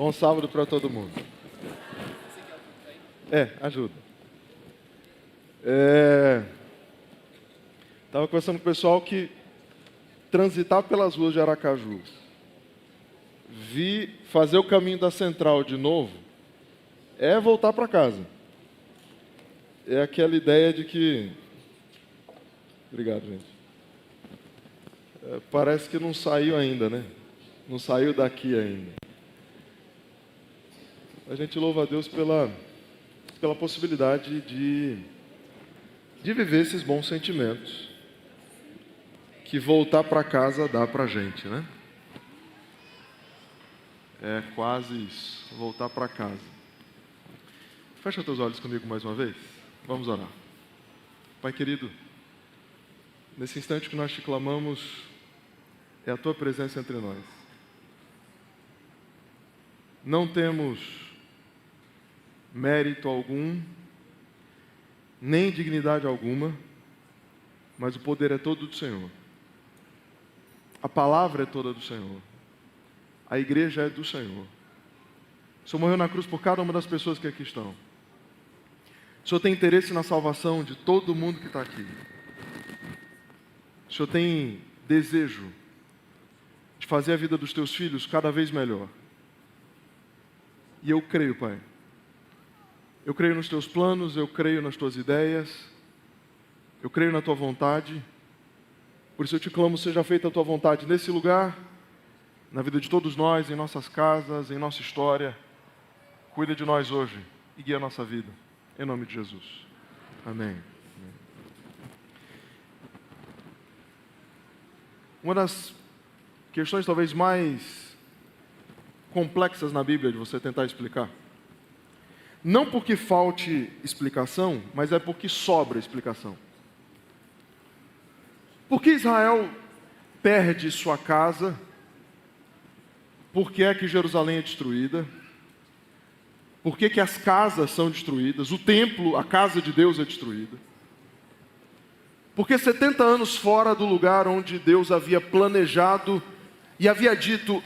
Bom sábado para todo mundo. Ajuda. Estava conversando com o pessoal que transitar pelas ruas de Aracaju, fazer o caminho da Central de novo, é voltar para casa. É aquela ideia de que... Obrigado, gente. Parece que não saiu ainda, né? Não saiu daqui ainda. A gente louva a Deus pela possibilidade de viver esses bons sentimentos que voltar para casa dá para a gente, né? É quase isso, voltar para casa. Fecha teus olhos comigo mais uma vez. Vamos orar. Pai querido, nesse instante que nós te clamamos, é a tua presença entre nós. Não temos mérito algum, nem dignidade alguma, mas o poder é todo do Senhor. A palavra é toda do Senhor. A igreja é do Senhor. O Senhor morreu na cruz por cada uma das pessoas que aqui estão. O Senhor tem interesse na salvação de todo mundo que está aqui. O Senhor tem desejo de fazer a vida dos teus filhos cada vez melhor. E eu creio, Pai. Eu creio nos teus planos, eu creio nas tuas ideias, eu creio na tua vontade. Por isso eu te clamo, seja feita a tua vontade nesse lugar, na vida de todos nós, em nossas casas, em nossa história. Cuida de nós hoje e guia a nossa vida. Em nome de Jesus. Amém. Uma das questões talvez mais complexas na Bíblia de você tentar explicar, não porque falte explicação, mas é porque sobra explicação. Por que Israel perde sua casa? Por que é que Jerusalém é destruída? Por que que as casas são destruídas? O templo, a casa de Deus é destruída. Porque 70 anos fora do lugar onde Deus havia planejado e havia dito,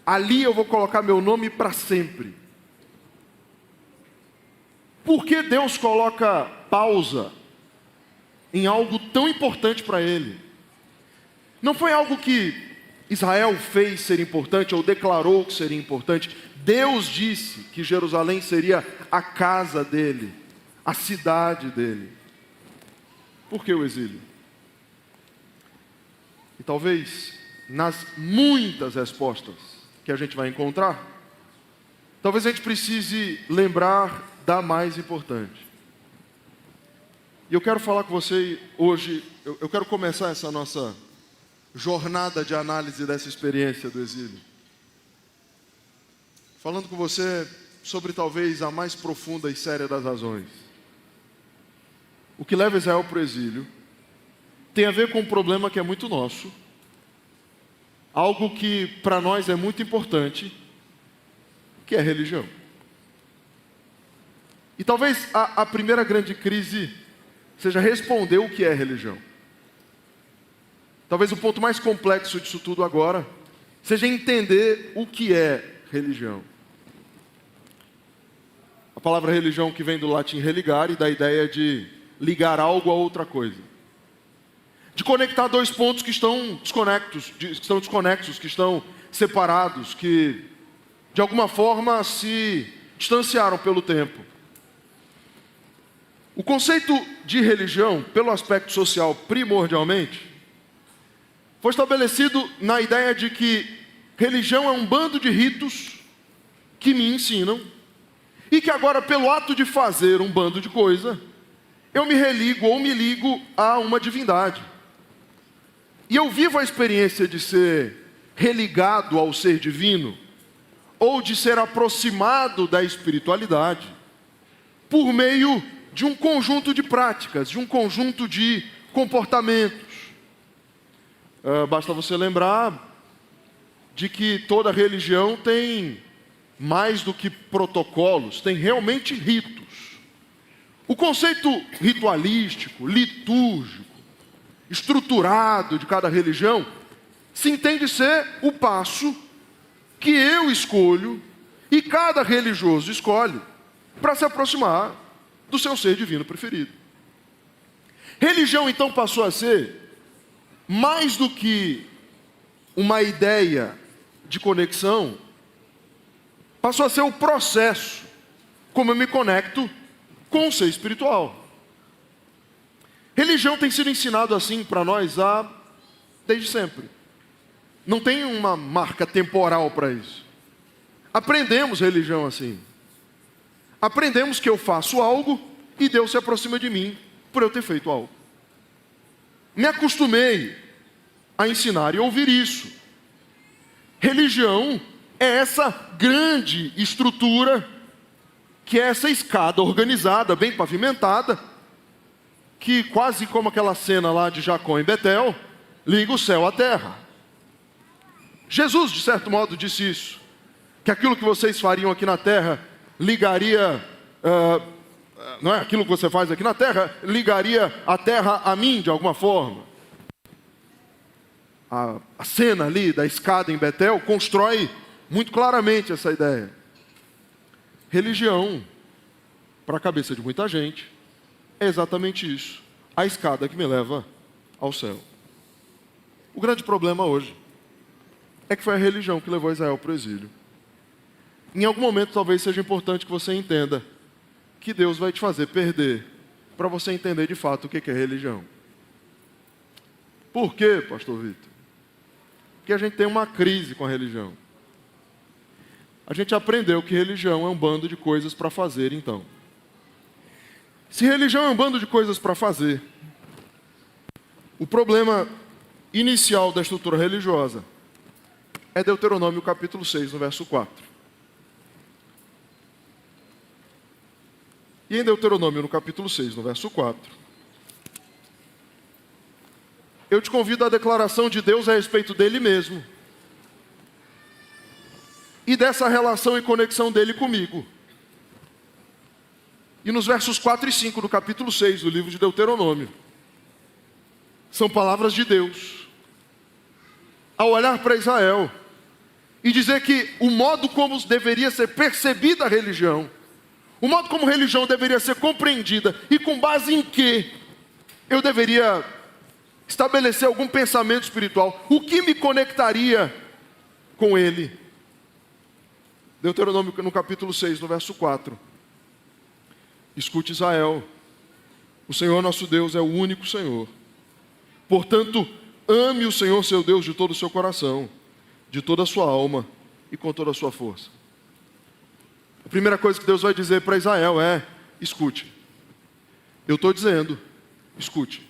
ali eu vou colocar meu nome para sempre. Por que Deus coloca pausa em algo tão importante para Ele? Não foi algo que Israel fez ser importante ou declarou que seria importante. Deus disse que Jerusalém seria a casa dele, a cidade dele. Por que o exílio? E talvez nas muitas respostas que a gente vai encontrar, talvez a gente precise lembrar da mais importante. E eu quero falar com você hoje, eu quero começar essa nossa jornada de análise dessa experiência do exílio, falando com você sobre talvez a mais profunda e séria das razões. O que leva Israel para o exílio tem a ver com um problema que é muito nosso, algo que para nós é muito importante, que é a religião. E talvez a primeira grande crise seja responder o que é religião. Talvez o ponto mais complexo disso tudo agora seja entender o que é religião. A palavra religião, que vem do latim religare, dá a ideia de ligar algo a outra coisa. De conectar dois pontos que estão desconexos, que estão separados, que de alguma forma se distanciaram pelo tempo. O conceito de religião, pelo aspecto social primordialmente, foi estabelecido na ideia de que religião é um bando de ritos que me ensinam e que agora, pelo ato de fazer um bando de coisa, eu me religo ou me ligo a uma divindade. E eu vivo a experiência de ser religado ao ser divino ou de ser aproximado da espiritualidade por meio de um conjunto de práticas, de um conjunto de comportamentos. Basta você lembrar de que toda religião tem mais do que protocolos, tem realmente ritos. O conceito ritualístico, litúrgico, estruturado de cada religião, se entende ser o passo que eu escolho E cada religioso escolhe para se aproximar do seu ser divino preferido. Religião, então, passou a ser mais do que uma ideia de conexão, passou a ser o processo como eu me conecto com o ser espiritual. Religião tem sido ensinado assim para nós desde sempre. Não tem uma marca temporal para isso. Aprendemos religião assim. Aprendemos que eu faço algo e Deus se aproxima de mim por eu ter feito algo. Me acostumei a ensinar e ouvir isso. Religião é essa grande estrutura, que é essa escada organizada, bem pavimentada, que quase como aquela cena lá de Jacó em Betel, liga o céu à terra. Jesus, de certo modo, disse isso, que aquilo que vocês fariam aqui na terra ligaria, não é aquilo que você faz aqui na terra, ligaria a terra a mim de alguma forma. A cena ali da escada em Betel constrói muito claramente essa ideia. Religião, para a cabeça de muita gente, é exatamente isso. A escada que me leva ao céu. O grande problema hoje é que foi a religião que levou Israel para o exílio. Em algum momento talvez seja importante que você entenda que Deus vai te fazer perder para você entender de fato o que é religião. Por quê, pastor Vitor? Porque a gente tem uma crise com a religião. A gente aprendeu que religião é um bando de coisas para fazer, então. Se religião é um bando de coisas para fazer, o problema inicial da estrutura religiosa é Deuteronômio capítulo 6, no verso 4. E em Deuteronômio, no capítulo 6, no verso 4, eu te convido à declaração de Deus a respeito dele mesmo e dessa relação e conexão dele comigo. E nos versos 4 e 5 do capítulo 6 do livro de Deuteronômio, são palavras de Deus ao olhar para Israel e dizer que o modo como deveria ser percebida a religião, o modo como a religião deveria ser compreendida e com base em que eu deveria estabelecer algum pensamento espiritual, o que me conectaria com ele. Deuteronômio no capítulo 6, no verso 4. Escute, Israel, o Senhor nosso Deus é o único Senhor. Portanto, ame o Senhor seu Deus de todo o seu coração, de toda a sua alma e com toda a sua força. A primeira coisa que Deus vai dizer para Israel é: escute. Eu estou dizendo, escute.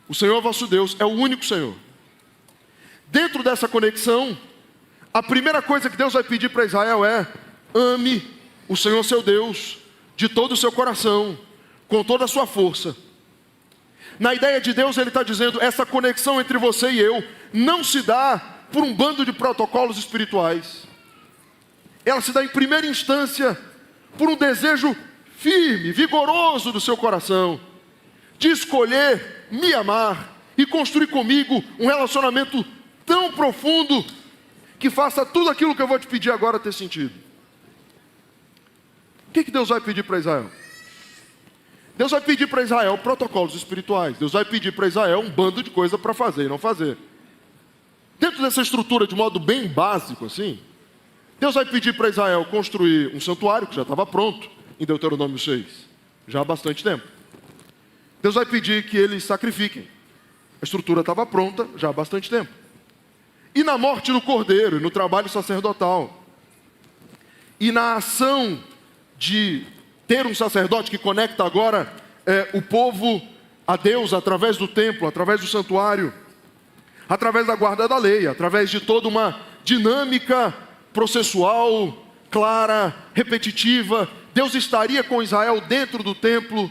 O Senhor vosso Deus é o único Senhor. Dentro dessa conexão, a primeira coisa que Deus vai pedir para Israel é: ame o Senhor seu Deus de todo o seu coração, com toda a sua força. Na ideia de Deus, Ele está dizendo, essa conexão entre você e eu não se dá por um bando de protocolos espirituais. Ela se dá em primeira instância por um desejo firme, vigoroso do seu coração, de escolher me amar e construir comigo um relacionamento tão profundo que faça tudo aquilo que eu vou te pedir agora ter sentido. O que Deus vai pedir para Israel? Deus vai pedir para Israel protocolos espirituais. Deus vai pedir para Israel um bando de coisa para fazer e não fazer. Dentro dessa estrutura, de modo bem básico assim, Deus vai pedir para Israel construir um santuário que já estava pronto em Deuteronômio 6, já há bastante tempo. Deus vai pedir que eles sacrifiquem. A estrutura estava pronta já há bastante tempo. E na morte do cordeiro, e no trabalho sacerdotal, e na ação de ter um sacerdote que conecta agora o povo a Deus através do templo, através do santuário, através da guarda da lei, através de toda uma dinâmica processual, clara, repetitiva. Deus estaria com Israel dentro do templo,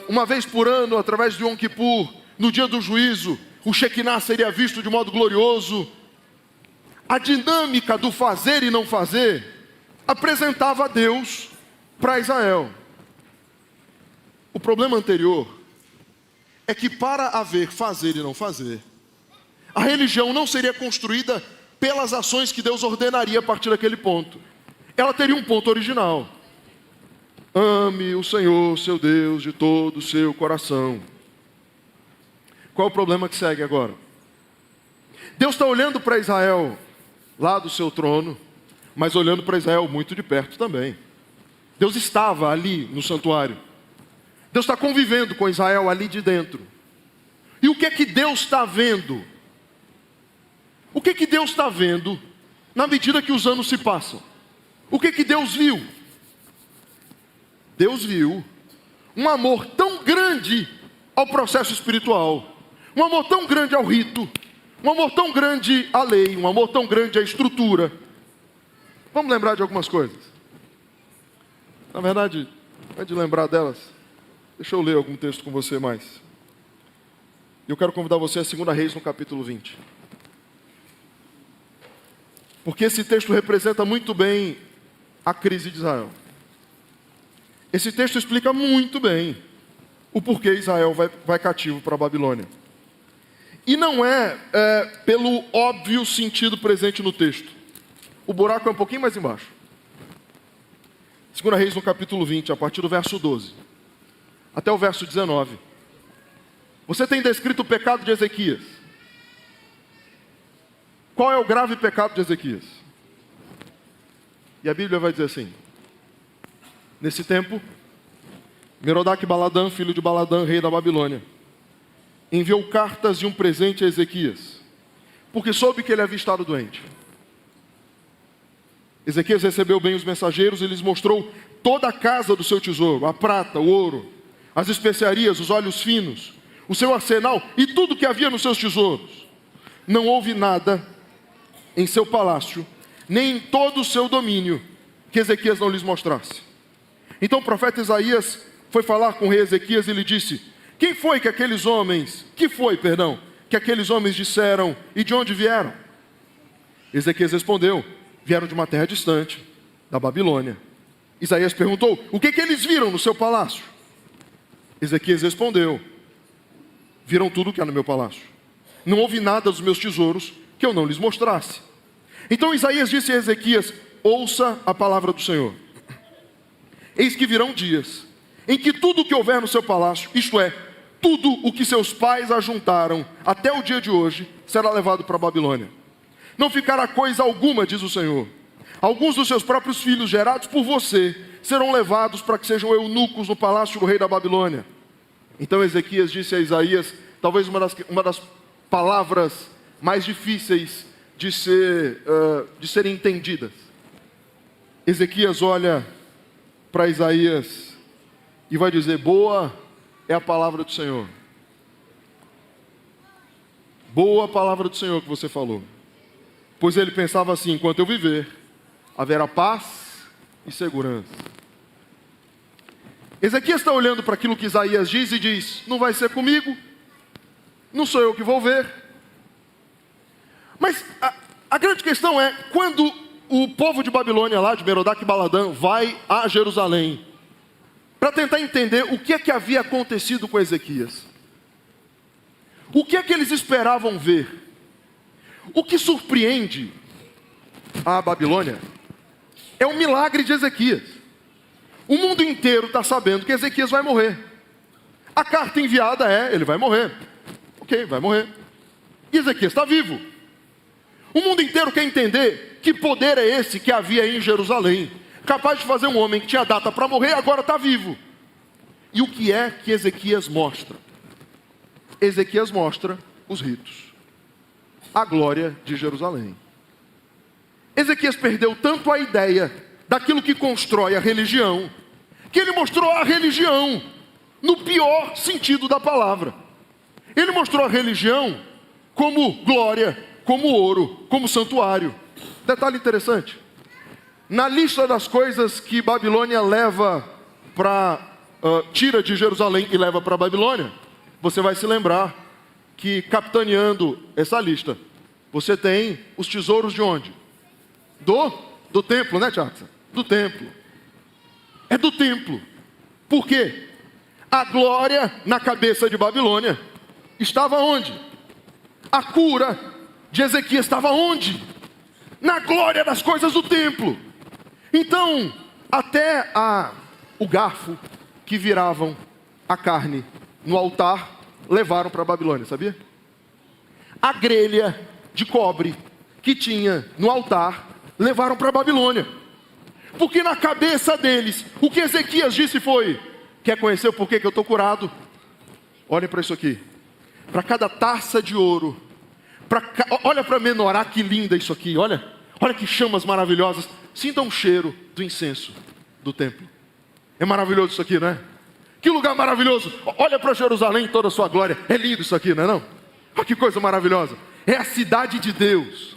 uma vez por ano, através de Yom Kippur, no dia do juízo, o Shekinah seria visto de modo glorioso. A dinâmica do fazer e não fazer apresentava a Deus para Israel. O problema anterior é que para haver fazer e não fazer, a religião não seria construída pelas ações que Deus ordenaria a partir daquele ponto. ela teria um ponto original. Ame o Senhor, seu Deus, de todo o seu coração. Qual é o problema que segue agora? Deus está olhando para Israel lá do seu trono, mas olhando para Israel muito de perto também. Deus estava ali no santuário. Deus está convivendo com Israel ali de dentro. E o que é que Deus está vendo? O que é que Deus está vendo na medida que os anos se passam? O que é que Deus viu? Deus viu um amor tão grande ao processo espiritual, um amor tão grande ao rito, um amor tão grande à lei, um amor tão grande à estrutura. Vamos lembrar de algumas coisas. Na verdade, antes de lembrar delas, deixa eu ler algum texto com você mais. Eu quero convidar você a 2 Reis no capítulo 20. Porque esse texto representa muito bem a crise de Israel. Esse texto explica muito bem o porquê Israel vai cativo para a Babilônia. E não é pelo óbvio sentido presente no texto. O buraco é um pouquinho mais embaixo. 2 Reis no capítulo 20, a partir do verso 12, até o verso 19. Você tem descrito o pecado de Ezequias. Qual é o grave pecado de Ezequias? E a Bíblia vai dizer assim: nesse tempo, Merodach-Baladã, filho de Baladã, rei da Babilônia, enviou cartas e um presente a Ezequias, porque soube que ele havia estado doente. Ezequias recebeu bem os mensageiros e lhes mostrou toda a casa do seu tesouro, a prata, o ouro, as especiarias, os óleos finos, o seu arsenal e tudo que havia nos seus tesouros. Não houve nada em seu palácio, nem em todo o seu domínio, que Ezequias não lhes mostrasse. Então o profeta Isaías foi falar com o rei Ezequias e lhe disse: que aqueles homens disseram e de onde vieram? Ezequias respondeu: vieram de uma terra distante, da Babilônia. Isaías perguntou: o que eles viram no seu palácio? Ezequias respondeu: viram tudo que há no meu palácio. Não houve nada dos meus tesouros que eu não lhes mostrasse. Então Isaías disse a Ezequias: ouça a palavra do Senhor. Eis que virão dias em que tudo o que houver no seu palácio, isto é, tudo o que seus pais ajuntaram até o dia de hoje, será levado para a Babilônia. Não ficará coisa alguma, diz o Senhor. Alguns dos seus próprios filhos, gerados por você, serão levados para que sejam eunucos no palácio do rei da Babilônia. Então Ezequias disse a Isaías, talvez uma das palavras mais difíceis de serem entendidas. Ezequias olha para Isaías e vai dizer: boa é a palavra do Senhor. Boa a palavra do Senhor que você falou. Pois ele pensava assim: enquanto eu viver, haverá paz e segurança. Ezequias está olhando para aquilo que Isaías diz e diz: não vai ser comigo, não sou eu que vou ver. Mas a grande questão é, quando o povo de Babilônia lá, de Merodach-Baladã, vai a Jerusalém, para tentar entender o que é que havia acontecido com Ezequias. O que é que eles esperavam ver? O que surpreende a Babilônia é o milagre de Ezequias. O mundo inteiro está sabendo que Ezequias vai morrer. A carta enviada é: ele vai morrer. Ok, vai morrer. E Ezequias está vivo. O mundo inteiro quer entender que poder é esse que havia em Jerusalém, capaz de fazer um homem que tinha data para morrer, agora está vivo. E o que é que Ezequias mostra? Ezequias mostra os ritos, a glória de Jerusalém. Ezequias perdeu tanto a ideia daquilo que constrói a religião, que ele mostrou a religião no pior sentido da palavra. Ele mostrou a religião como glória, como ouro, como santuário. Detalhe interessante: na lista das coisas que Babilônia tira de Jerusalém e leva para a Babilônia, você vai se lembrar que, capitaneando essa lista, você tem os tesouros de onde? Do templo, né, Tiago? Do templo. É do templo. Por quê? A glória na cabeça de Babilônia estava onde? A cura de Ezequias estava onde? Na glória das coisas do templo. Então, até o garfo que viravam a carne no altar, levaram para a Babilônia, sabia? A grelha de cobre que tinha no altar, levaram para a Babilônia. Porque na cabeça deles, o que Ezequias disse foi: quer conhecer o porquê que eu estou curado? Olhem para isso aqui. Para cada taça de ouro, olha para a menorá, que linda isso aqui, olha que chamas maravilhosas. Sintam o cheiro do incenso do templo. É maravilhoso isso aqui, não é? Que lugar maravilhoso. Olha para Jerusalém em toda a sua glória. É lindo isso aqui, não é não? Olha que coisa maravilhosa. É a cidade de Deus.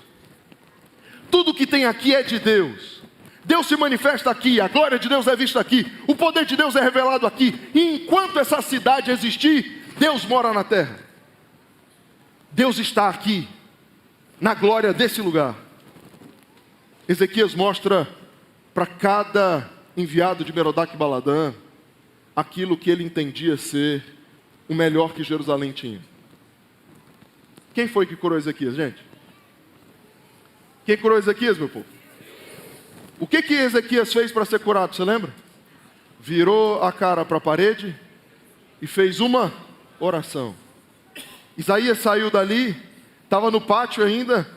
Tudo que tem aqui é de Deus. Deus se manifesta aqui, a glória de Deus é vista aqui, o poder de Deus é revelado aqui. E enquanto essa cidade existir, Deus mora na terra. Deus está aqui, na glória desse lugar. Ezequias mostra para cada enviado de Merodach Baladã aquilo que ele entendia ser o melhor que Jerusalém tinha. Quem foi que curou Ezequias, gente? Quem curou Ezequias, meu povo? O que Ezequias fez para ser curado, você lembra? Virou a cara para a parede e fez uma oração. Isaías saiu dali, estava no pátio ainda,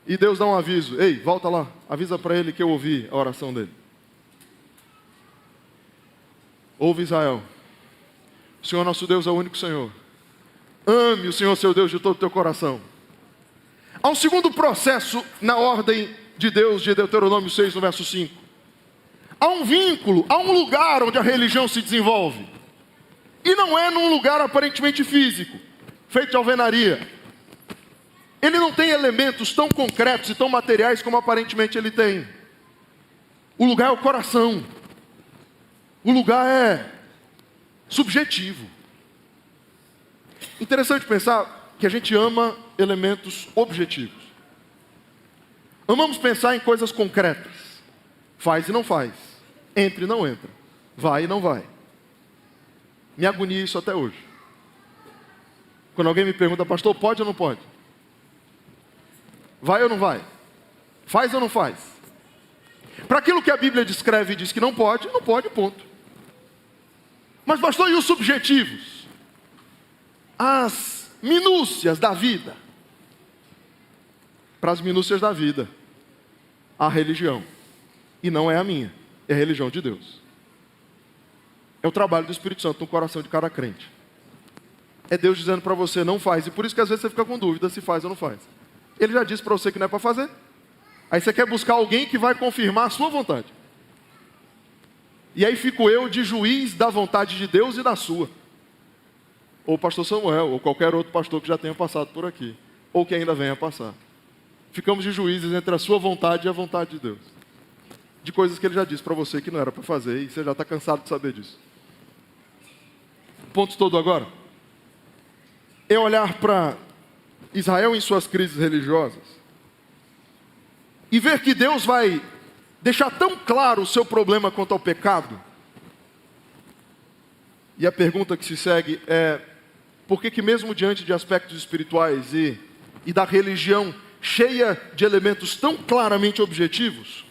e Deus dá um aviso: ei, volta lá, avisa para ele que eu ouvi a oração dele. Ouve, Israel, o Senhor nosso Deus é o único Senhor. Ame o Senhor seu Deus de todo o teu coração. Há um segundo processo na ordem de Deus, de Deuteronômio 6, no verso 5. Há um vínculo, há um lugar onde a religião se desenvolve. E não é num lugar aparentemente físico, feito de alvenaria. Ele não tem elementos tão concretos e tão materiais como aparentemente ele tem. O lugar é o coração. O lugar é subjetivo. Interessante pensar que a gente ama elementos objetivos. Amamos pensar em coisas concretas. Faz e não faz. Entra e não entra. Vai e não vai. Me agonia isso até hoje. Quando alguém me pergunta: pastor, pode ou não pode? Vai ou não vai? Faz ou não faz? Para aquilo que a Bíblia descreve e diz que não pode, ponto. Mas pastor, e os subjetivos? As minúcias da vida. Para as minúcias da vida, a religião. E não é a minha, é a religião de Deus. É o trabalho do Espírito Santo no coração de cada crente. É Deus dizendo para você: não faz. E por isso que às vezes você fica com dúvida se faz ou não faz. Ele já disse para você que não é para fazer. Aí você quer buscar alguém que vai confirmar a sua vontade. E aí fico eu de juiz da vontade de Deus e da sua. Ou o pastor Samuel, ou qualquer outro pastor que já tenha passado por aqui, ou que ainda venha passar. Ficamos de juízes entre a sua vontade e a vontade de Deus. De coisas que ele já disse para você que não era para fazer, e você já está cansado de saber disso. O ponto todo agora é olhar para Israel em suas crises religiosas e ver que Deus vai deixar tão claro o seu problema quanto ao pecado. E a pergunta que se segue é: por que mesmo diante de aspectos espirituais e da religião cheia de elementos tão claramente objetivos,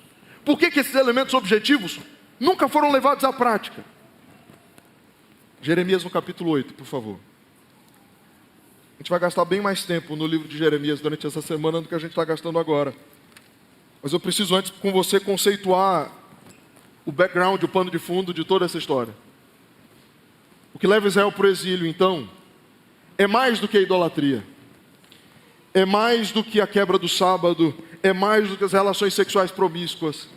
por que esses elementos objetivos nunca foram levados à prática? Jeremias no capítulo 8, por favor. A gente vai gastar bem mais tempo no livro de Jeremias durante essa semana do que a gente está gastando agora. Mas eu preciso antes com você conceituar o background, o pano de fundo de toda essa história. O que leva Israel para o exílio, então, é mais do que a idolatria. É mais do que a quebra do sábado. É mais do que as relações sexuais promíscuas.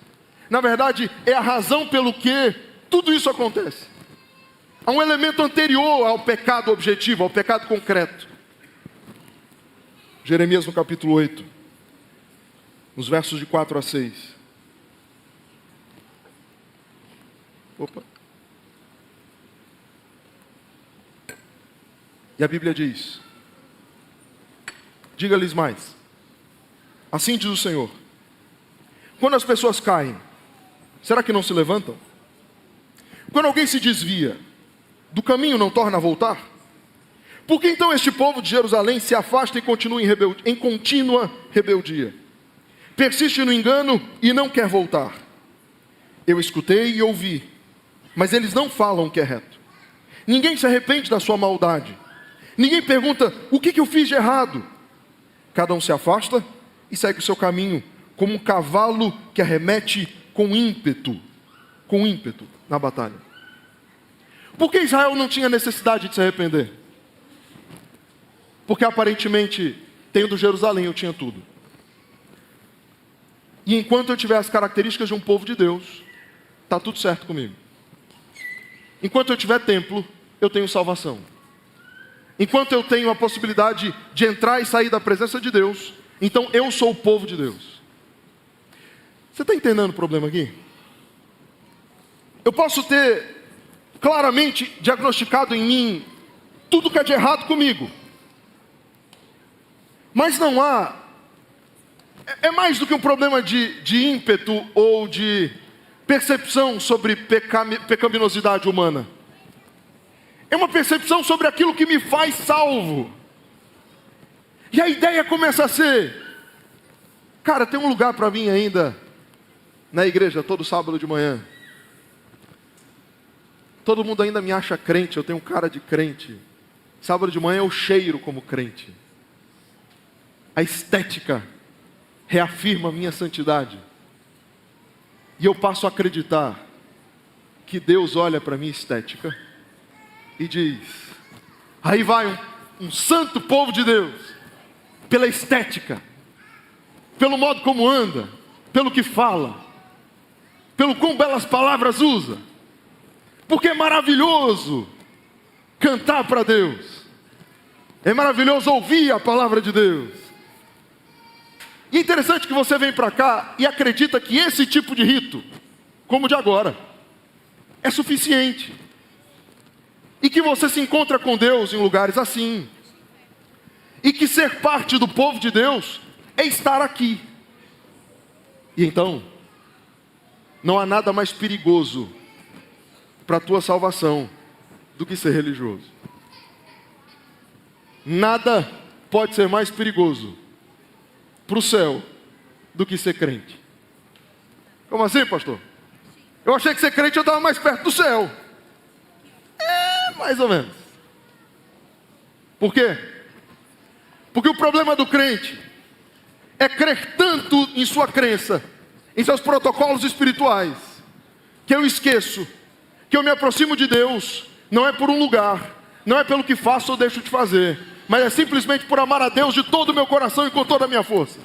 Na verdade, é a razão pelo que tudo isso acontece. Há um elemento anterior ao pecado objetivo, ao pecado concreto. Jeremias no capítulo 8, nos versos de 4 a 6. Opa. E a Bíblia diz: diga-lhes mais. Assim diz o Senhor: quando as pessoas caem, será que não se levantam? Quando alguém se desvia do caminho, não torna a voltar? Por que então este povo de Jerusalém se afasta e continua em contínua rebeldia? Persiste no engano e não quer voltar. Eu escutei e ouvi, mas eles não falam o que é reto. Ninguém se arrepende da sua maldade. Ninguém pergunta, o que eu fiz de errado? Cada um se afasta e segue o seu caminho, como um cavalo que arremete com ímpeto na batalha. Por que Israel não tinha necessidade de se arrepender? Porque aparentemente, tendo Jerusalém, eu tinha tudo. E enquanto eu tiver as características de um povo de Deus, está tudo certo comigo. Enquanto eu tiver templo, eu tenho salvação. Enquanto eu tenho a possibilidade de entrar e sair da presença de Deus, então eu sou o povo de Deus. Você está entendendo o problema aqui? Eu posso ter claramente diagnosticado em mim tudo que é de errado comigo. Mas não há... É mais do que um problema de ímpeto ou de percepção sobre pecaminosidade humana. É uma percepção sobre aquilo que me faz salvo. E a ideia começa a ser: cara, tem um lugar para mim ainda na igreja todo sábado de manhã. Todo mundo ainda me acha crente, eu tenho cara de crente. Sábado de manhã eu cheiro como crente. A estética reafirma a minha santidade. E eu passo a acreditar que Deus olha para a minha estética e diz: aí vai um santo povo de Deus, pela estética, pelo modo como anda, pelo que fala, pelo quão belas palavras usa. Porque é maravilhoso cantar para Deus, é maravilhoso ouvir a palavra de Deus. E é interessante que você vem para cá e acredita que esse tipo de rito, como o de agora, é suficiente. E que você se encontra com Deus em lugares assim. E que ser parte do povo de Deus é estar aqui. E então, não há nada mais perigoso para a tua salvação do que ser religioso. Nada pode ser mais perigoso para o céu do que ser crente. Como assim, pastor? Eu achei que ser crente eu estava mais perto do céu. Mais ou menos. Por quê? Porque o problema do crente é crer tanto em sua crença, em seus protocolos espirituais, que eu esqueço que eu me aproximo de Deus não é por um lugar, não é pelo que faço ou deixo de fazer, mas é simplesmente por amar a Deus de todo o meu coração e com toda a minha força.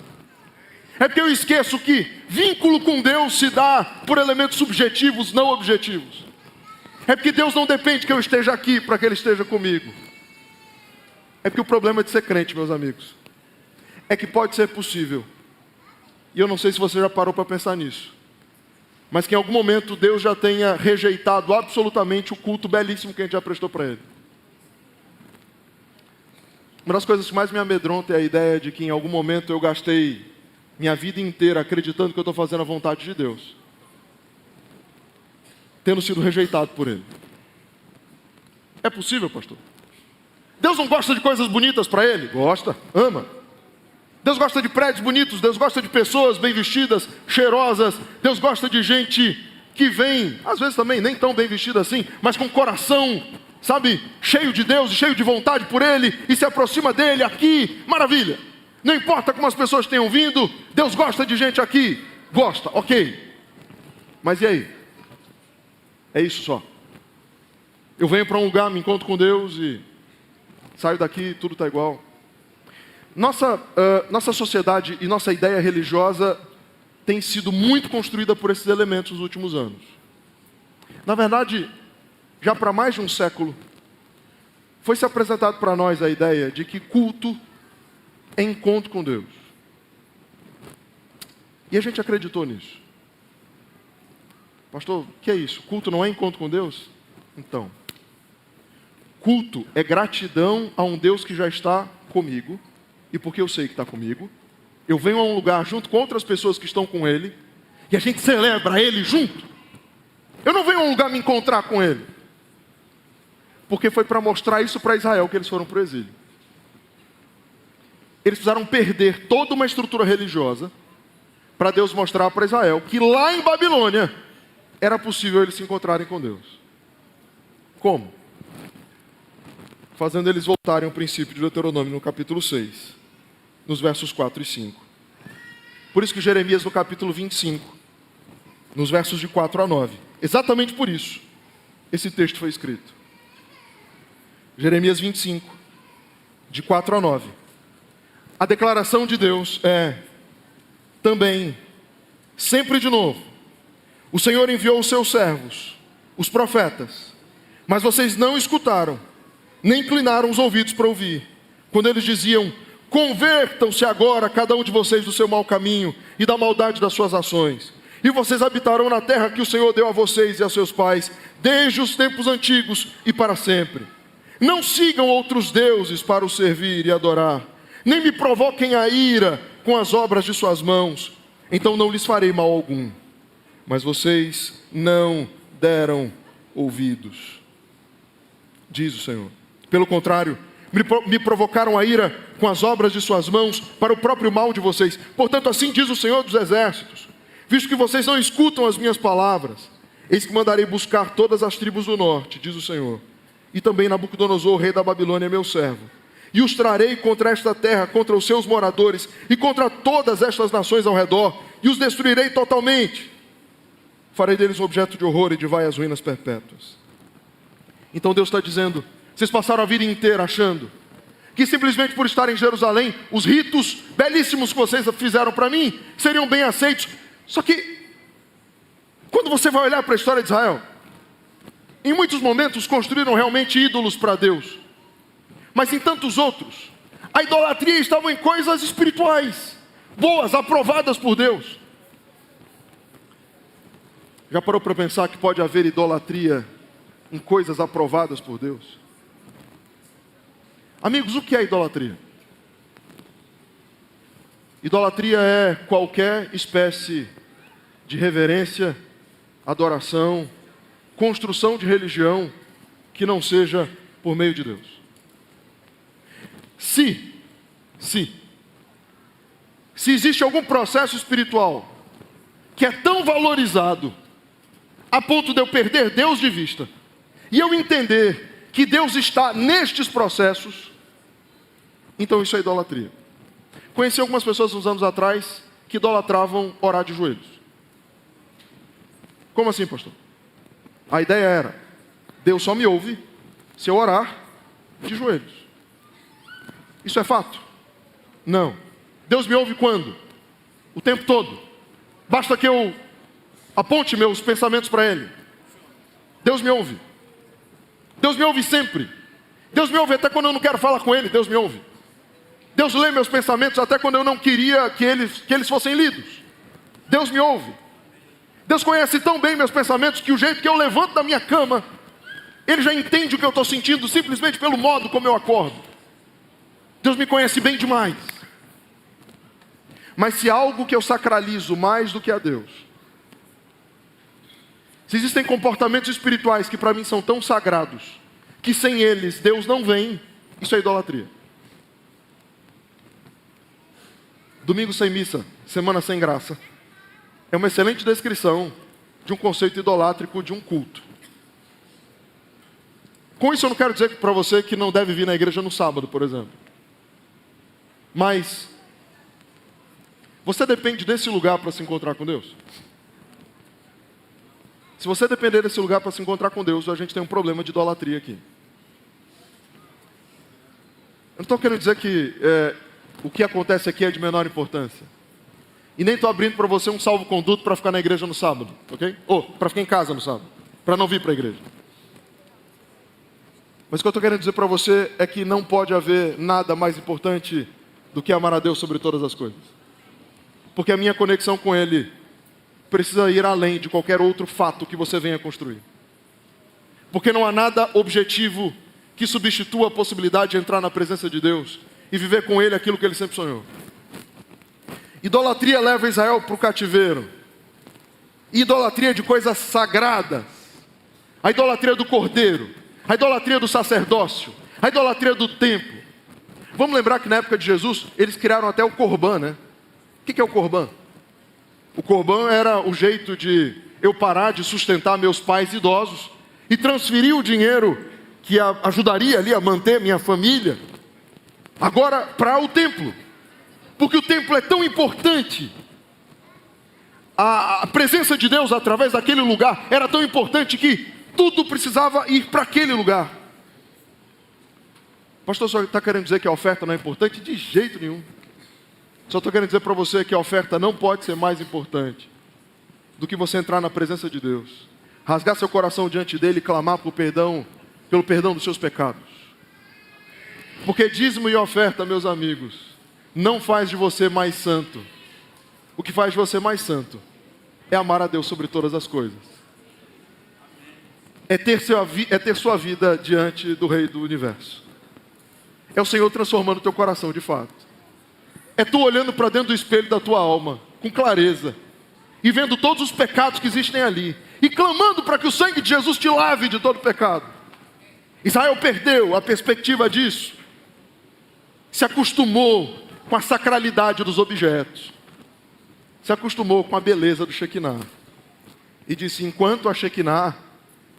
É porque eu esqueço que vínculo com Deus se dá por elementos subjetivos, não objetivos. É porque Deus não depende que eu esteja aqui para que Ele esteja comigo. É porque o problema de ser crente, meus amigos, é que pode ser possível, e eu não sei se você já parou para pensar nisso, mas que em algum momento Deus já tenha rejeitado absolutamente o culto belíssimo que a gente já prestou para Ele. Uma das coisas que mais me amedronta é a ideia de que em algum momento eu gastei minha vida inteira acreditando que eu estou fazendo a vontade de Deus, tendo sido rejeitado por Ele. É possível, pastor? Deus não gosta de coisas bonitas para Ele? Gosta, ama. Deus gosta de prédios bonitos, Deus gosta de pessoas bem vestidas, cheirosas. Deus gosta de gente que vem, às vezes também nem tão bem vestida assim, mas com coração, sabe, cheio de Deus e cheio de vontade por Ele, e se aproxima dEle aqui, maravilha. Não importa como as pessoas tenham vindo, Deus gosta de gente aqui. Gosta, ok. Mas e aí? É isso só. Eu venho para um lugar, me encontro com Deus e saio daqui, tudo está igual. Nossa sociedade e nossa ideia religiosa tem sido muito construída por esses elementos nos últimos anos. Na verdade, já para mais de um século, foi se apresentado para nós a ideia de que culto é encontro com Deus. E a gente acreditou nisso. Pastor, o que é isso? Culto não é encontro com Deus? Então, culto é gratidão a um Deus que já está comigo, e porque eu sei que está comigo, eu venho a um lugar junto com outras pessoas que estão com Ele, e a gente celebra Ele junto. Eu não venho a um lugar me encontrar com Ele, porque foi para mostrar isso para Israel que eles foram para o exílio. Eles precisaram perder toda uma estrutura religiosa para Deus mostrar para Israel que lá em Babilônia era possível eles se encontrarem com Deus. Como? Fazendo eles voltarem ao princípio de Deuteronômio no capítulo 6, nos versos 4 e 5. Por isso que Jeremias no capítulo 25, nos versos de 4 a 9, exatamente por isso, esse texto foi escrito. Jeremias 25, de 4 a 9. A declaração de Deus é também, sempre de novo, o Senhor enviou os seus servos, os profetas, mas vocês não escutaram, nem inclinaram os ouvidos para ouvir, quando eles diziam: convertam-se agora cada um de vocês do seu mau caminho e da maldade das suas ações, e vocês habitarão na terra que o Senhor deu a vocês e a seus pais, desde os tempos antigos e para sempre. Não sigam outros deuses para os servir e adorar, nem me provoquem a ira com as obras de suas mãos, então não lhes farei mal algum. Mas vocês não deram ouvidos, diz o Senhor. Pelo contrário, me provocaram a ira com as obras de suas mãos para o próprio mal de vocês. Portanto, assim diz o Senhor dos Exércitos: visto que vocês não escutam as minhas palavras, eis que mandarei buscar todas as tribos do norte, diz o Senhor, e também Nabucodonosor, rei da Babilônia, meu servo, e os trarei contra esta terra, contra os seus moradores, e contra todas estas nações ao redor, e os destruirei totalmente. Farei deles um objeto de horror e de vaias ruínas perpétuas. Então Deus está dizendo: vocês passaram a vida inteira achando que simplesmente por estar em Jerusalém, os ritos belíssimos que vocês fizeram para mim seriam bem aceitos. Só que, quando você vai olhar para a história de Israel, em muitos momentos construíram realmente ídolos para Deus, mas em tantos outros, a idolatria estava em coisas espirituais, boas, aprovadas por Deus. Já parou para pensar que pode haver idolatria em coisas aprovadas por Deus? Amigos, o que é idolatria? Idolatria é qualquer espécie de reverência, adoração, construção de religião que não seja por meio de Deus. Se existe algum processo espiritual que é tão valorizado a ponto de eu perder Deus de vista e eu entender que Deus está nestes processos, então isso é idolatria. Conheci algumas pessoas uns anos atrás que idolatravam orar de joelhos. Como assim, pastor? A ideia era: Deus só me ouve se eu orar de joelhos. Isso é fato? Não. Deus me ouve quando? O tempo todo. Basta que eu aponte meus pensamentos para Ele. Deus me ouve. Deus me ouve sempre. Deus me ouve até quando eu não quero falar com Ele. Deus me ouve. Deus lê meus pensamentos até quando eu não queria que eles fossem lidos. Deus me ouve. Deus conhece tão bem meus pensamentos que o jeito que eu levanto da minha cama, Ele já entende o que eu estou sentindo simplesmente pelo modo como eu acordo. Deus me conhece bem demais. Mas se algo que eu sacralizo mais do que a Deus, se existem comportamentos espirituais que para mim são tão sagrados, que sem eles Deus não vem, isso é idolatria. Domingo sem missa, semana sem graça, é uma excelente descrição de um conceito idolátrico de um culto. Com isso eu não quero dizer para você que não deve vir na igreja no sábado, por exemplo. Mas você depende desse lugar para se encontrar com Deus? Se você depender desse lugar para se encontrar com Deus, a gente tem um problema de idolatria aqui. Eu não estou querendo dizer que o que acontece aqui é de menor importância. E nem estou abrindo para você um salvo-conduto para ficar na igreja no sábado, ok? Ou para ficar em casa no sábado, para não vir para a igreja. Mas o que eu estou querendo dizer para você é que não pode haver nada mais importante do que amar a Deus sobre todas as coisas. Porque a minha conexão com Ele precisa ir além de qualquer outro fato que você venha construir. Porque não há nada objetivo que substitua a possibilidade de entrar na presença de Deus e viver com Ele aquilo que Ele sempre sonhou. Idolatria leva Israel para o cativeiro. Idolatria de coisas sagradas. A idolatria do cordeiro. A idolatria do sacerdócio. A idolatria do templo. Vamos lembrar que na época de Jesus, eles criaram até o corban, né? O que é o corban? O corban era o jeito de eu parar de sustentar meus pais idosos e transferir o dinheiro que ajudaria ali a manter minha família, agora para o templo. Porque o templo é tão importante. A presença de Deus através daquele lugar era tão importante que tudo precisava ir para aquele lugar. Pastor, só está querendo dizer que a oferta não é importante? De jeito nenhum. Só estou querendo dizer para você que a oferta não pode ser mais importante do que você entrar na presença de Deus, rasgar seu coração diante dele e clamar pelo perdão dos seus pecados. Porque dízimo e oferta, meus amigos, não faz de você mais santo. O que faz de você mais santo é amar a Deus sobre todas as coisas. É ter sua vida diante do Rei do Universo. É o Senhor transformando o teu coração de fato. É tu olhando para dentro do espelho da tua alma, com clareza, e vendo todos os pecados que existem ali, e clamando para que o sangue de Jesus te lave de todo pecado. Israel perdeu a perspectiva disso. Se acostumou com a sacralidade dos objetos. Se acostumou com a beleza do Shekinah. E disse, enquanto a Shekinah,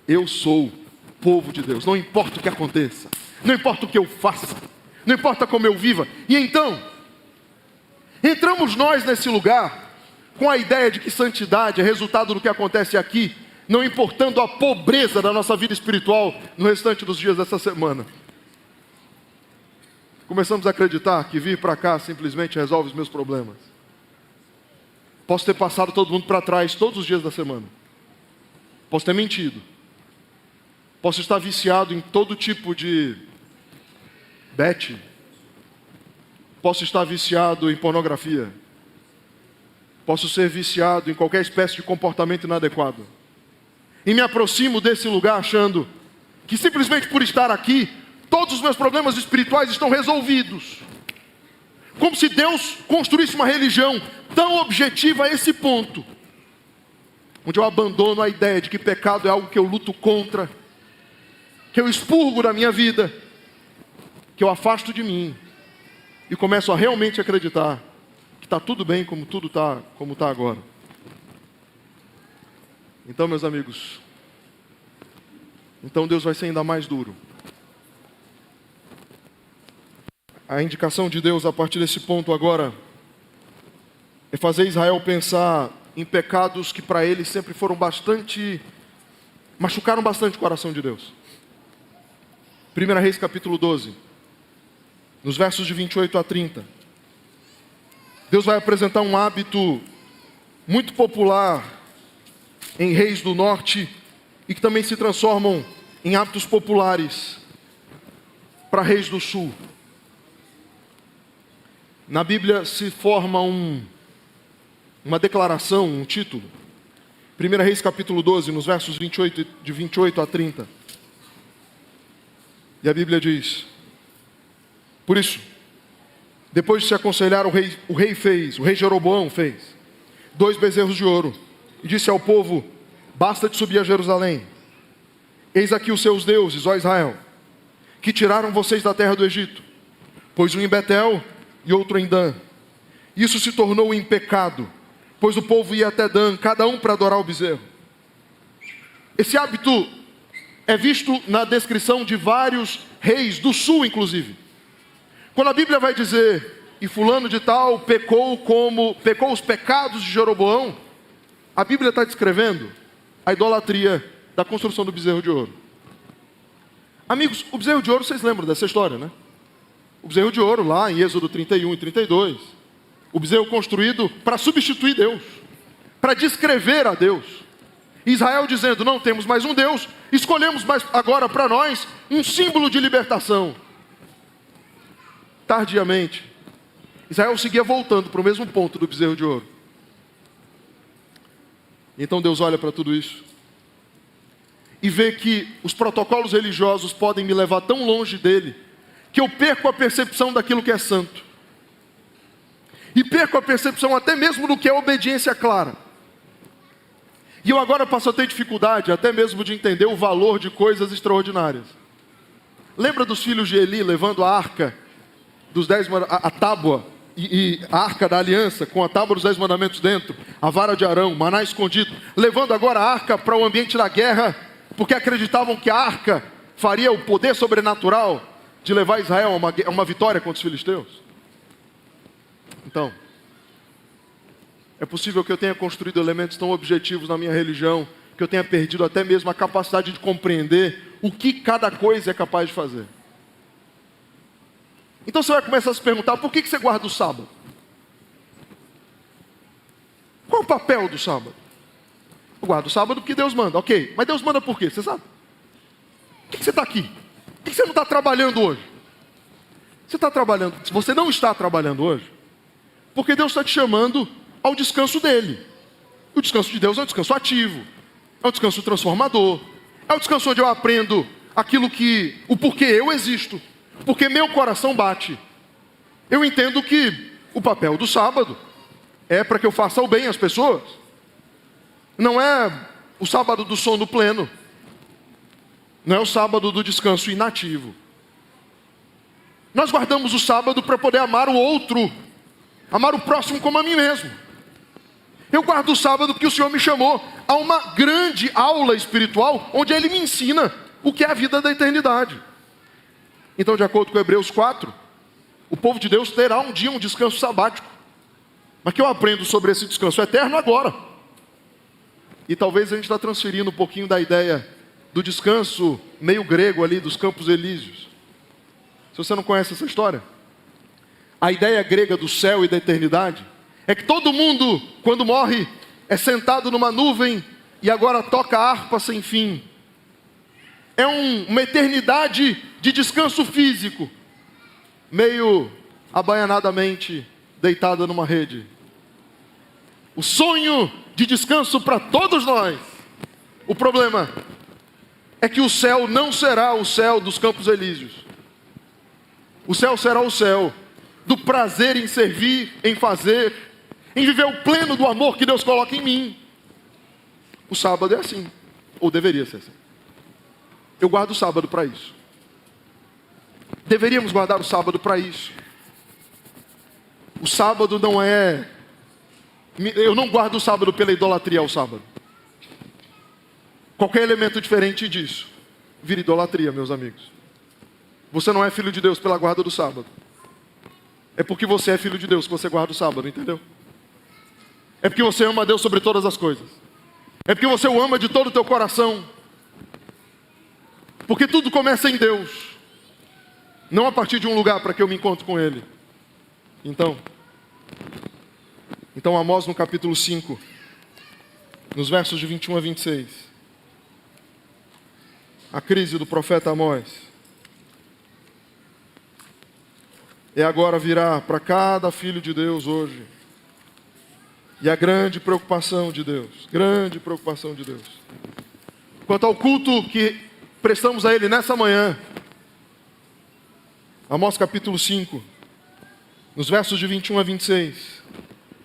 eu sou povo de Deus. Não importa o que aconteça. Não importa o que eu faça. Não importa como eu viva. E então, entramos nós nesse lugar com a ideia de que santidade é resultado do que acontece aqui, não importando a pobreza da nossa vida espiritual no restante dos dias dessa semana. Começamos a acreditar que vir para cá simplesmente resolve os meus problemas. Posso ter passado todo mundo para trás todos os dias da semana. Posso ter mentido. Posso estar viciado em todo tipo de bet. Posso estar viciado em pornografia. Posso ser viciado em qualquer espécie de comportamento inadequado. E me aproximo desse lugar achando que simplesmente por estar aqui, todos os meus problemas espirituais estão resolvidos. Como se Deus construísse uma religião tão objetiva a esse ponto, onde eu abandono a ideia de que pecado é algo que eu luto contra, que eu expurgo da minha vida, que eu afasto de mim, e começo a realmente acreditar que está tudo bem como tudo está, como está agora. Então, meus amigos, então Deus vai ser ainda mais duro. A indicação de Deus a partir desse ponto agora é fazer Israel pensar em pecados que para ele sempre foram machucaram bastante o coração de Deus. 1 Reis capítulo 12, nos versos de 28 a 30. Deus vai apresentar um hábito muito popular em reis do norte e que também se transformam em hábitos populares para reis do sul. Na Bíblia se forma uma declaração, um título. 1 Reis capítulo 12, nos versos de 28 a 30. E a Bíblia diz: por isso, depois de se aconselhar, o rei Jeroboão fez 2 bezerros de ouro e disse ao povo: basta de subir a Jerusalém. Eis aqui os seus deuses, ó Israel, que tiraram vocês da terra do Egito, pois um em Betel e outro em Dan. Isso se tornou em pecado, pois o povo ia até Dan, cada um para adorar o bezerro. Esse hábito é visto na descrição de vários reis do sul, inclusive. Quando a Bíblia vai dizer, e fulano de tal pecou os pecados de Jeroboão, a Bíblia está descrevendo a idolatria da construção do bezerro de ouro. Amigos, o bezerro de ouro, vocês lembram dessa história, né? O bezerro de ouro lá em Êxodo 31 e 32. O bezerro construído para substituir Deus, para descrever a Deus. Israel dizendo, não temos mais um Deus, escolhemos mais agora para nós um símbolo de libertação. Tardiamente, Israel seguia voltando para o mesmo ponto do bezerro de ouro. Então Deus olha para tudo isso e vê que os protocolos religiosos podem me levar tão longe dele, que eu perco a percepção daquilo que é santo. E perco a percepção até mesmo do que é obediência clara. E eu agora passo a ter dificuldade até mesmo de entender o valor de coisas extraordinárias. Lembra dos filhos de Eli levando a arca dos 10, a tábua e a arca da aliança, com a tábua dos 10 mandamentos dentro, a vara de Arão, maná escondido, levando agora a arca para o ambiente da guerra, porque acreditavam que a arca faria o poder sobrenatural de levar Israel a uma vitória contra os filisteus. Então, é possível que eu tenha construído elementos tão objetivos na minha religião, que eu tenha perdido até mesmo a capacidade de compreender o que cada coisa é capaz de fazer. Então você vai começar a se perguntar, por que você guarda o sábado? Qual é o papel do sábado? Eu guardo o sábado porque Deus manda, ok. Mas Deus manda por quê? Você sabe? Por que você está aqui? Por que você não está trabalhando hoje? Você está trabalhando, se você não está trabalhando hoje, porque Deus está te chamando ao descanso dele. O descanso de Deus é um descanso ativo, é um descanso transformador, é um descanso onde eu aprendo o porquê eu existo, porque meu coração bate. Eu entendo que o papel do sábado é para que eu faça o bem às pessoas. Não é o sábado do sono pleno, não é o sábado do descanso inativo. Nós guardamos o sábado para poder amar o outro, amar o próximo como a mim mesmo. Eu guardo o sábado porque o Senhor me chamou a uma grande aula espiritual, onde Ele me ensina o que é a vida da eternidade. Então, de acordo com Hebreus 4, o povo de Deus terá um dia um descanso sabático. Mas que eu aprendo sobre esse descanso eterno agora. E talvez a gente está transferindo um pouquinho da ideia do descanso meio grego ali, dos Campos Elíseos. Se você não conhece essa história, a ideia grega do céu e da eternidade é que todo mundo, quando morre, é sentado numa nuvem e agora toca harpa sem fim. É uma eternidade de descanso físico, meio abaianadamente deitada numa rede. O sonho de descanso para todos nós. O problema é que o céu não será o céu dos Campos Elíseos. O céu será o céu do prazer em servir, em fazer, em viver o pleno do amor que Deus coloca em mim. O sábado é assim, ou deveria ser assim. Eu guardo o sábado para isso. Deveríamos guardar o sábado para isso. O sábado não é... Eu não guardo o sábado pela idolatria ao sábado. Qualquer elemento diferente disso vira idolatria, meus amigos. Você não é filho de Deus pela guarda do sábado. É porque você é filho de Deus que você guarda o sábado, entendeu? É porque você ama a Deus sobre todas as coisas. É porque você o ama de todo o teu coração. Porque tudo começa em Deus, não a partir de um lugar para que eu me encontre com Ele. Então Amós no capítulo 5, nos versos de 21 a 26, a crise do profeta Amós. E agora virá para cada filho de Deus hoje. E a grande preocupação de Deus. Quanto ao culto que prestamos a Ele nessa manhã. Amós capítulo 5, nos versos de 21 a 26.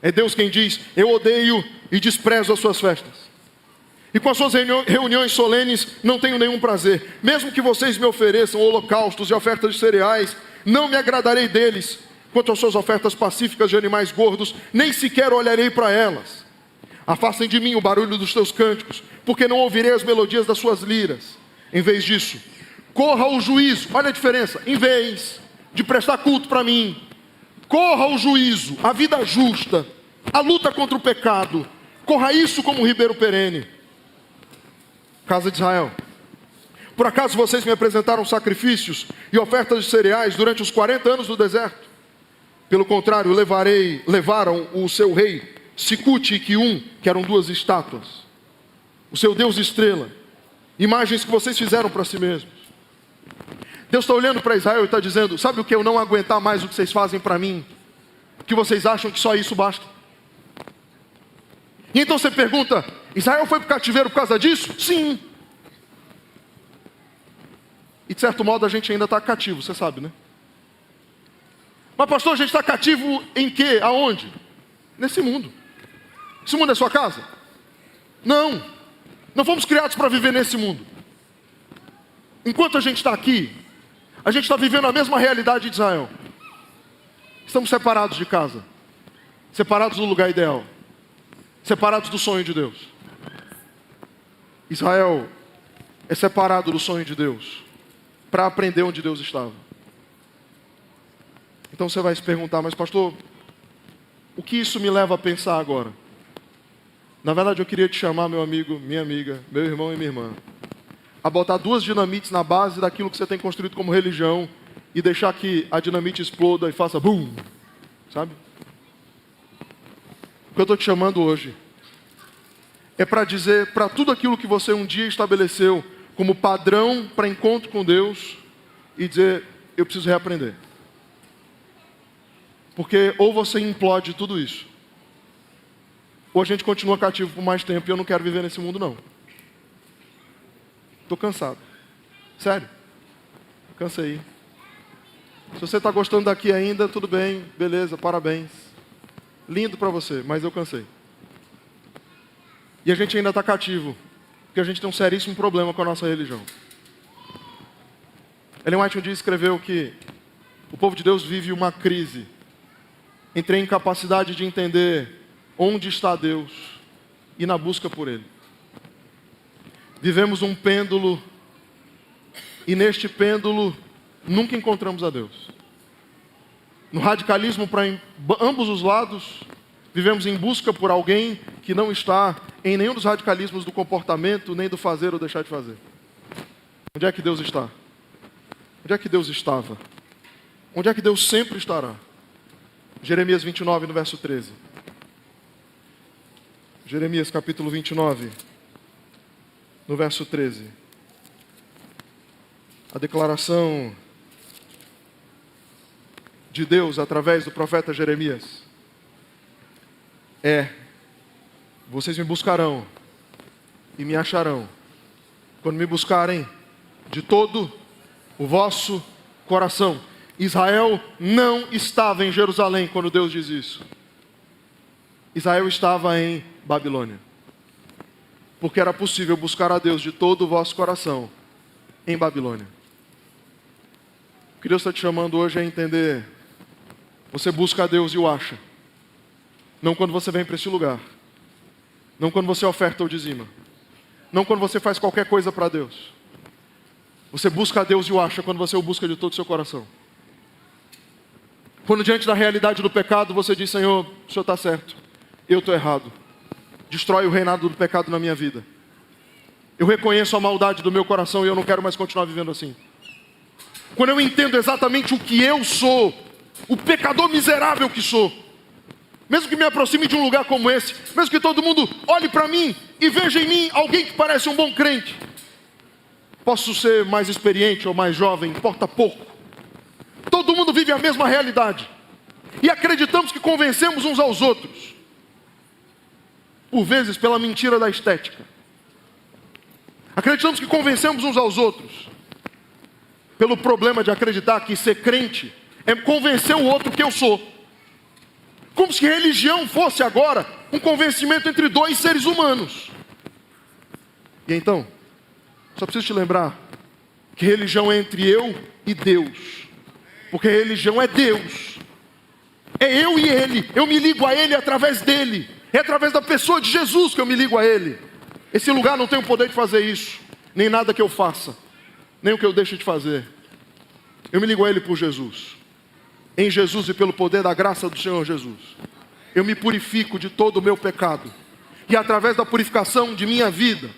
É Deus quem diz: eu odeio e desprezo as suas festas. E com as suas reuniões solenes não tenho nenhum prazer. Mesmo que vocês me ofereçam holocaustos e ofertas de cereais, não me agradarei deles. Quanto às suas ofertas pacíficas de animais gordos, nem sequer olharei para elas. Afastem de mim o barulho dos teus cânticos, porque não ouvirei as melodias das suas liras. Em vez disso, corra o juízo. Olha a diferença. Em vez de prestar culto para mim, corra o juízo, a vida justa, a luta contra o pecado. Corra isso como um ribeiro perene. Casa de Israel, por acaso vocês me apresentaram sacrifícios e ofertas de cereais durante os 40 anos do deserto? Pelo contrário, levaram o seu rei Sicute e Quium, que eram duas estátuas, o seu Deus estrela, imagens que vocês fizeram para si mesmos. Deus está olhando para Israel e está dizendo: sabe o que? Eu não aguentar mais o que vocês fazem para mim, que vocês acham que só isso basta. E então você pergunta: Israel foi para o cativeiro por causa disso? Sim. E de certo modo a gente ainda está cativo, você sabe, né? Mas pastor, a gente está cativo em quê? Aonde? Nesse mundo. Esse mundo é sua casa? Não. Não fomos criados para viver nesse mundo. Enquanto a gente está aqui, a gente está vivendo a mesma realidade de Israel. Estamos separados de casa, separados do lugar ideal, separados do sonho de Deus. Israel é separado do sonho de Deus para aprender onde Deus estava. Então você vai se perguntar, mas pastor, o que isso me leva a pensar agora? Na verdade eu queria te chamar, meu amigo, minha amiga, meu irmão e minha irmã, a botar 2 dinamites na base daquilo que você tem construído como religião e deixar que a dinamite exploda e faça BUM! Sabe? O que eu estou te chamando hoje é para dizer para tudo aquilo que você um dia estabeleceu como padrão para encontro com Deus e dizer, eu preciso reaprender. Porque ou você implode tudo isso, ou a gente continua cativo por mais tempo e eu não quero viver nesse mundo não. Estou cansado. Sério. Cansei. Se você está gostando daqui ainda, tudo bem, beleza, parabéns. Lindo para você, mas eu cansei. E a gente ainda está cativo, porque a gente tem um seríssimo problema com a nossa religião. Ellen White um dia escreveu que o povo de Deus vive uma crise entre a incapacidade de entender onde está Deus e na busca por Ele. Vivemos um pêndulo e neste pêndulo nunca encontramos a Deus. No radicalismo para ambos os lados, vivemos em busca por alguém que não está em nenhum dos radicalismos do comportamento, nem do fazer ou deixar de fazer. Onde é que Deus está? Onde é que Deus estava? Onde é que Deus sempre estará? Jeremias 29, no verso 13. Jeremias capítulo 29, no verso 13. A declaração de Deus através do profeta Jeremias é: vocês me buscarão e me acharão quando me buscarem de todo o vosso coração. Israel não estava em Jerusalém quando Deus diz isso. Israel estava em Babilônia. Porque era possível buscar a Deus de todo o vosso coração em Babilônia. O que Deus está te chamando hoje é entender: você busca a Deus e o acha. Não quando você vem para esse lugar. Não quando você oferta ou dizima. Não quando você faz qualquer coisa para Deus. Você busca a Deus e o acha quando você o busca de todo o seu coração. Quando diante da realidade do pecado você diz: Senhor, o Senhor está certo, eu estou errado. Destrói o reinado do pecado na minha vida. Eu reconheço a maldade do meu coração e eu não quero mais continuar vivendo assim. Quando eu entendo exatamente o que eu sou, o pecador miserável que sou, mesmo que me aproxime de um lugar como esse, mesmo que todo mundo olhe para mim e veja em mim alguém que parece um bom crente, posso ser mais experiente ou mais jovem, importa pouco. Todo mundo vive a mesma realidade e acreditamos que convencemos uns aos outros, por vezes pela mentira da estética. Acreditamos que convencemos uns aos outros pelo problema de acreditar que ser crente é convencer o outro que eu sou. Como se religião fosse agora um convencimento entre 2 seres humanos. E então, só preciso te lembrar que religião é entre eu e Deus. Porque religião é Deus. É eu e Ele. Eu me ligo a Ele através dEle. É através da pessoa de Jesus que eu me ligo a Ele. Esse lugar não tem o poder de fazer isso. Nem nada que eu faça. Nem o que eu deixe de fazer. Eu me ligo a Ele por Jesus. Em Jesus e pelo poder da graça do Senhor Jesus. Eu me purifico de todo o meu pecado. E através da purificação de minha vida,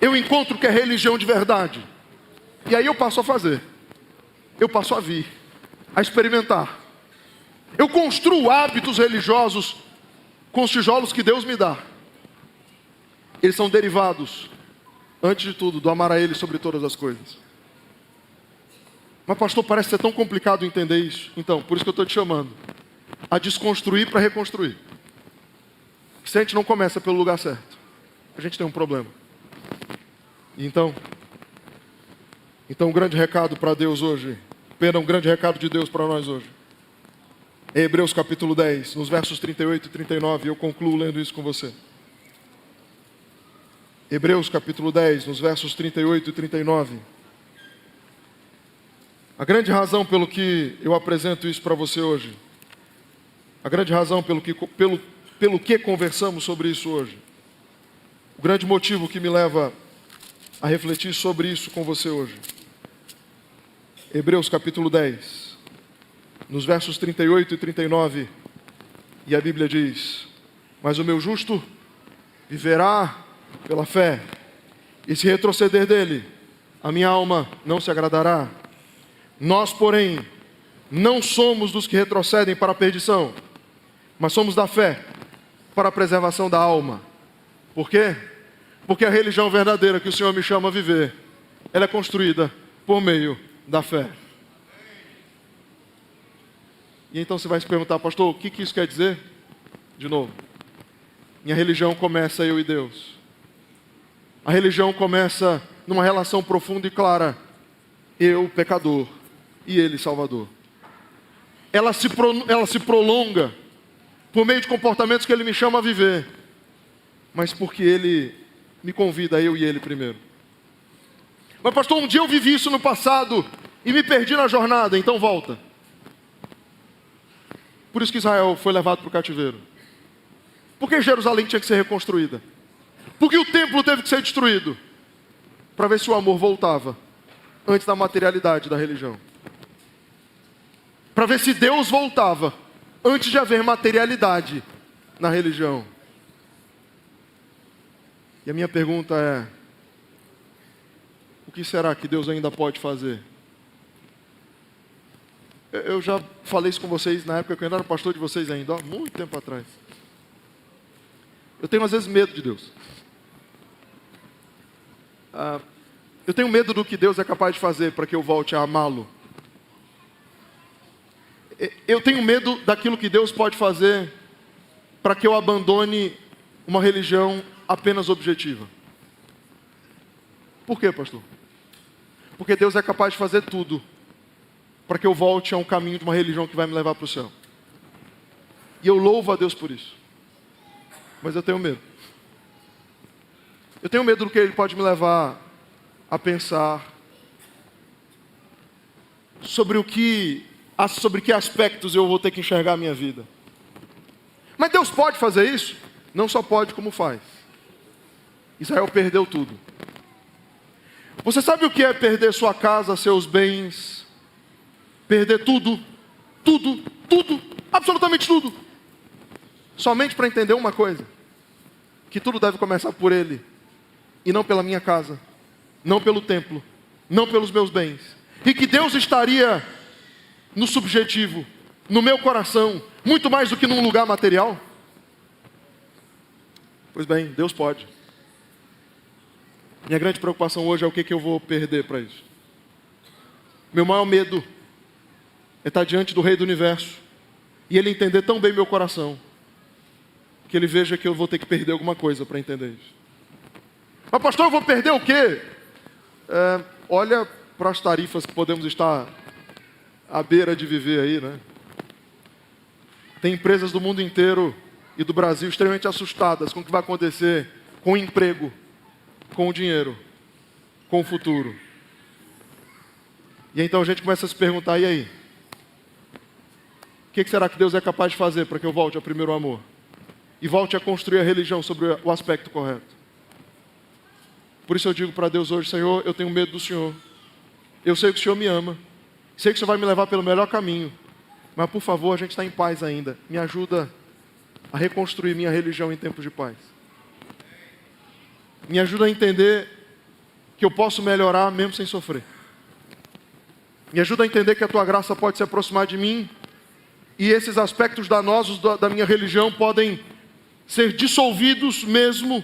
eu encontro o que é religião de verdade. E aí eu passo a fazer. Eu passo a vir. A experimentar. Eu construo hábitos religiosos com os tijolos que Deus me dá. Eles são derivados, antes de tudo, do amar a Ele sobre todas as coisas. Mas pastor, parece ser tão complicado entender isso. Então, por isso que eu estou te chamando a desconstruir para reconstruir. Se a gente não começa pelo lugar certo, a gente tem um problema. E então um grande recado para Deus hoje, um grande recado de Deus para nós hoje. Em Hebreus capítulo 10, nos versos 38 e 39, eu concluo lendo isso com você. Hebreus capítulo 10, nos versos 38 e 39. A grande razão pelo que eu apresento isso para você hoje A grande razão pelo que conversamos sobre isso hoje. O grande motivo que me leva a refletir sobre isso com você hoje. Hebreus capítulo 10, nos versos 38 e 39, e a Bíblia diz: mas o meu justo viverá pela fé, e se retroceder dele, a minha alma não se agradará. Nós, porém, não somos dos que retrocedem para a perdição, mas somos da fé para a preservação da alma. Por quê? Porque a religião verdadeira que o Senhor me chama a viver, ela é construída por meio da fé. E então você vai se perguntar: pastor, o que isso quer dizer? De novo, minha religião começa eu e Deus. A religião começa numa relação profunda e clara. Eu, pecador, e Ele, Salvador. Ela se prolonga por meio de comportamentos que Ele me chama a viver, mas porque Ele me convida, eu e Ele primeiro. Mas pastor, um dia eu vivi isso no passado e me perdi na jornada, então volta. Por isso que Israel foi levado para o cativeiro. Por que Jerusalém tinha que ser reconstruída? Por que o templo teve que ser destruído? Para ver se o amor voltava antes da materialidade da religião. Para ver se Deus voltava antes de haver materialidade na religião. E a minha pergunta é: o que será que Deus ainda pode fazer? Eu já falei isso com vocês na época que eu ainda era pastor de vocês ainda, há muito tempo atrás. Eu tenho às vezes medo de Deus. Eu tenho medo do que Deus é capaz de fazer para que eu volte a amá-lo. Eu tenho medo daquilo que Deus pode fazer para que eu abandone uma religião apenas objetiva. Por quê, pastor? Porque Deus é capaz de fazer tudo para que eu volte a um caminho de uma religião que vai me levar para o céu. E eu louvo a Deus por isso. Mas eu tenho medo. Eu tenho medo do que Ele pode me levar a pensar sobre que aspectos eu vou ter que enxergar a minha vida. Mas Deus pode fazer isso? Não só pode, como faz. Israel perdeu tudo. Você sabe o que é perder sua casa, seus bens? Perder tudo, absolutamente tudo. Somente para entender uma coisa: que tudo deve começar por Ele, e não pela minha casa, não pelo templo, não pelos meus bens. E que Deus estaria no subjetivo, no meu coração, muito mais do que num lugar material. Pois bem, Deus pode. Minha grande preocupação hoje é o que eu vou perder para isso. Meu maior medo é estar diante do Rei do Universo e Ele entender tão bem meu coração, que Ele veja que eu vou ter que perder alguma coisa para entender isso. Mas pastor, eu vou perder o quê? Olha para as tarifas que podemos estar à beira de viver aí, né? Tem empresas do mundo inteiro e do Brasil extremamente assustadas com o que vai acontecer com o emprego, com o dinheiro, com o futuro. E então a gente começa a se perguntar: e aí? O que será que Deus é capaz de fazer para que eu volte ao primeiro amor? E volte a construir a religião sobre o aspecto correto. Por isso eu digo para Deus hoje: Senhor, eu tenho medo do Senhor. Eu sei que o Senhor me ama. Sei que o Senhor vai me levar pelo melhor caminho. Mas por favor, a gente está em paz ainda. Me ajuda a reconstruir minha religião em tempos de paz. Me ajuda a entender que eu posso melhorar mesmo sem sofrer. Me ajuda a entender que a Tua graça pode se aproximar de mim. E esses aspectos danosos da minha religião podem ser dissolvidos mesmo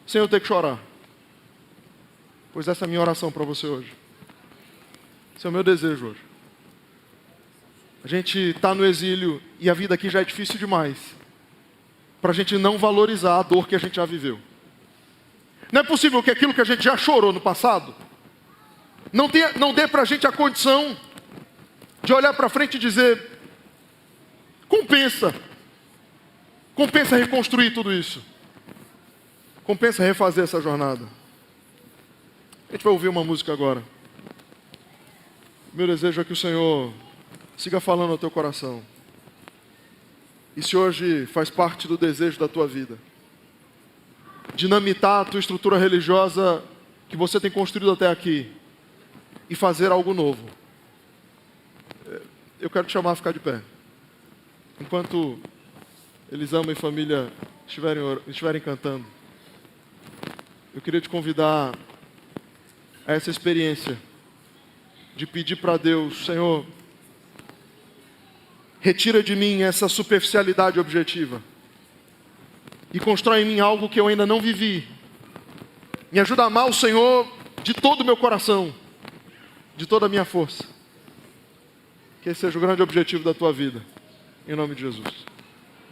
sem eu ter que chorar. Pois essa é a minha oração para você hoje. Esse é o meu desejo hoje. A gente está no exílio e a vida aqui já é difícil demais para a gente não valorizar a dor que a gente já viveu. Não é possível que aquilo que a gente já chorou no passado não dê para a gente a condição de olhar para frente e dizer: compensa reconstruir tudo isso, compensa refazer essa jornada. A gente vai ouvir uma música agora. Meu desejo é que o Senhor siga falando ao teu coração. E se hoje faz parte do desejo da tua vida, dinamitar a tua estrutura religiosa que você tem construído até aqui e fazer algo novo, eu quero te chamar a ficar de pé. Enquanto Elisama e família estiverem cantando, eu queria te convidar a essa experiência de pedir para Deus: Senhor, retira de mim essa superficialidade objetiva e constrói em mim algo que eu ainda não vivi. Me ajuda a amar o Senhor de todo o meu coração, de toda a minha força. Que esse seja o grande objetivo da tua vida, em nome de Jesus.